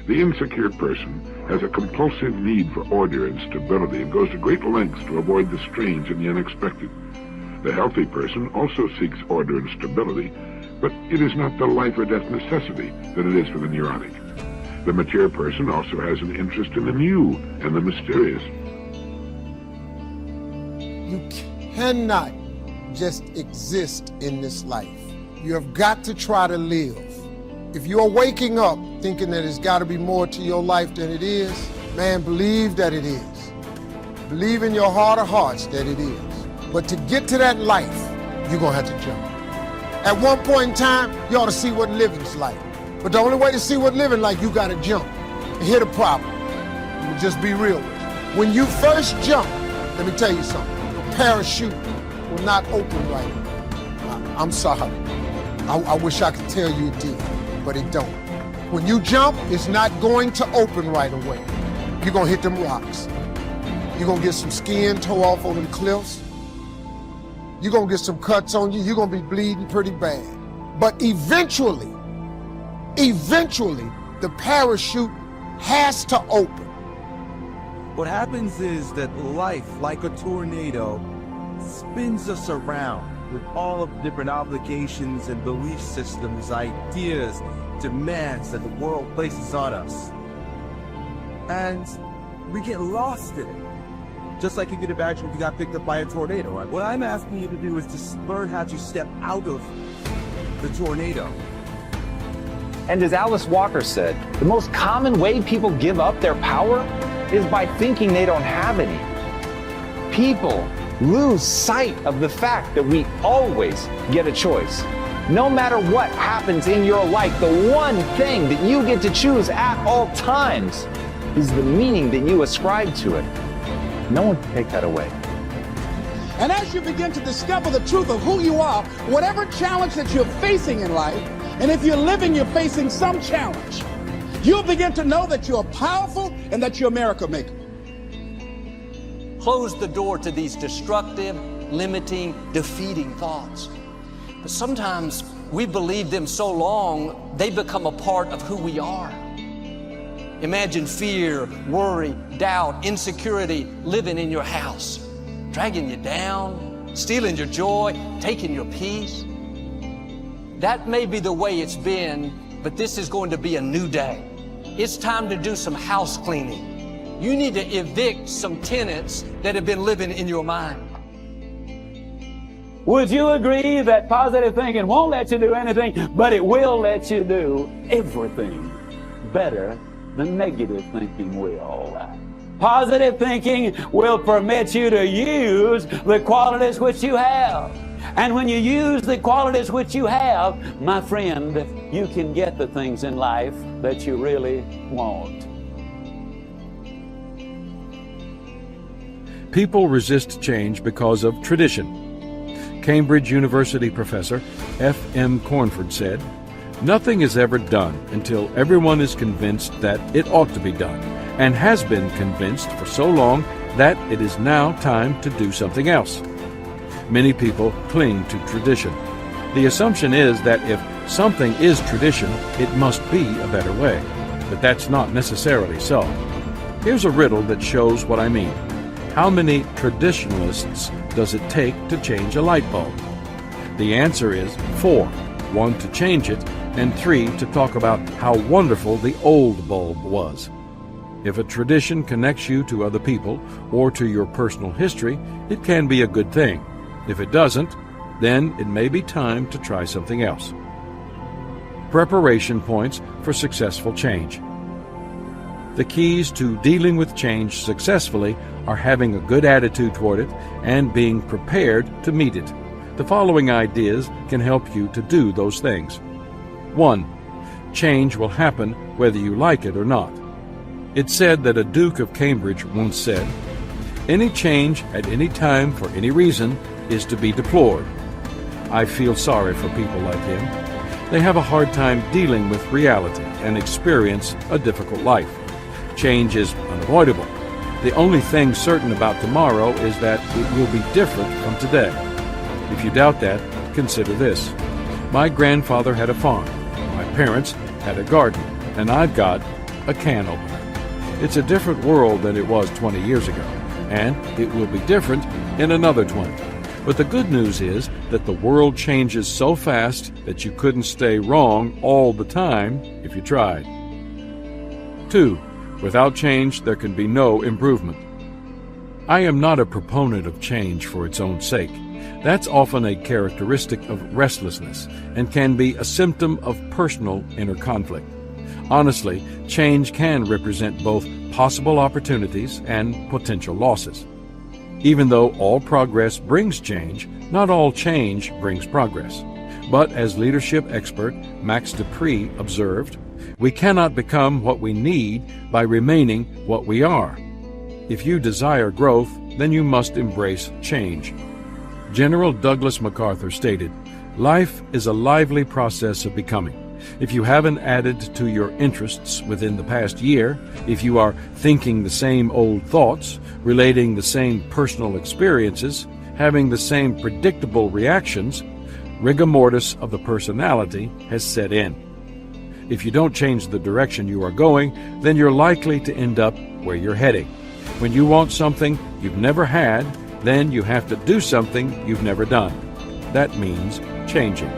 The insecure person has a compulsive need for order and stability and goes to great lengths to avoid the strange and the unexpected. The healthy person also seeks order and stability, but it is not the life or death necessity that it is for the neurotic. The mature person also has an interest in the new and the mysterious. You cannot just exist in this life. You have got to try to live. If you're waking up thinking that there's got to be more to your life than it is, man, believe that it is. Believe in your heart of hearts that it is. But to get to that life, you're going to have to jump. At one point in time, you ought to see what living's like. But the only way to see what living like, you got to jump. And here's the problem. Let me just be real with you. When you first jump, let me tell you something. A parachute will not open right away. I'm sorry. I wish I could tell you it did, but it don't. When you jump, it's not going to open right away. You're going to hit them rocks. You're going to get some skin tore off on them cliffs. You're going to get some cuts on you. You're going to be bleeding pretty bad. But eventually, the parachute has to open. What happens is that life, like a tornado, spins us around with all of the different obligations and belief systems, ideas, demands that the world places on us. And we get lost in it. Just like you could imagine if you got picked up by a tornado. What I'm asking you to do is to learn how to step out of the tornado. And as Alice Walker said, the most common way people give up their power is by thinking they don't have any. People lose sight of the fact that we always get a choice. No matter what happens in your life, the one thing that you get to choose at all times is the meaning that you ascribe to it. No one can take that away. And as you begin to discover the truth of who you are, whatever challenge that you're facing in life, and if you're living, you're facing some challenge, you'll begin to know that you're powerful and that you're a miracle maker. Close the door to these destructive, limiting, defeating thoughts. But sometimes we believe them so long, they become a part of who we are. Imagine fear, worry, doubt, insecurity living in your house, dragging you down, stealing your joy, taking your peace. That may be the way it's been, but this is going to be a new day. It's time to do some house cleaning. You need to evict some tenants that have been living in your mind. Would you agree that positive thinking won't let you do anything, but it will let you do everything better than negative thinking will? Positive thinking will permit you to use the qualities which you have. And when you use the qualities which you have, my friend, you can get the things in life that you really want. People resist change because of tradition. Cambridge University professor F.M. Cornford said, "Nothing is ever done until everyone is convinced that it ought to be done, and has been convinced for so long that it is now time to do something else." Many people cling to tradition. The assumption is that if something is tradition, it must be a better way. But that's not necessarily so. Here's a riddle that shows what I mean. How many traditionalists does it take to change a light bulb? The answer is 4. 1 to change it, and 3 to talk about how wonderful the old bulb was. If a tradition connects you to other people or to your personal history, it can be a good thing. If it doesn't, then it may be time to try something else. Preparation points for successful change. The keys to dealing with change successfully are having a good attitude toward it and being prepared to meet it. The following ideas can help you to do those things. 1. Change will happen whether you like it or not. It's said that a Duke of Cambridge once said, "Any change at any time for any reason is to be deplored." I feel sorry for people like him. They have a hard time dealing with reality and experience a difficult life. Change is unavoidable. The only thing certain about tomorrow is that it will be different from today. If you doubt that, consider this. My grandfather had a farm. My parents had a garden. And I've got a can opener. It's a different world than it was 20 years ago, and it will be different in another 20. But the good news is that the world changes so fast that you couldn't stay wrong all the time if you tried. 2. Without change, there can be no improvement. I am not a proponent of change for its own sake. That's often a characteristic of restlessness and can be a symptom of personal inner conflict. Honestly, change can represent both possible opportunities and potential losses. Even though all progress brings change, not all change brings progress. But as leadership expert Max Dupree observed, we cannot become what we need by remaining what we are. If you desire growth, then you must embrace change. General Douglas MacArthur stated, "Life is a lively process of becoming. If you haven't added to your interests within the past year, if you are thinking the same old thoughts, relating the same personal experiences, having the same predictable reactions, rigor mortis of the personality has set in. If you don't change the direction you are going, then you're likely to end up where you're heading. When you want something you've never had, then you have to do something you've never done. That means changing."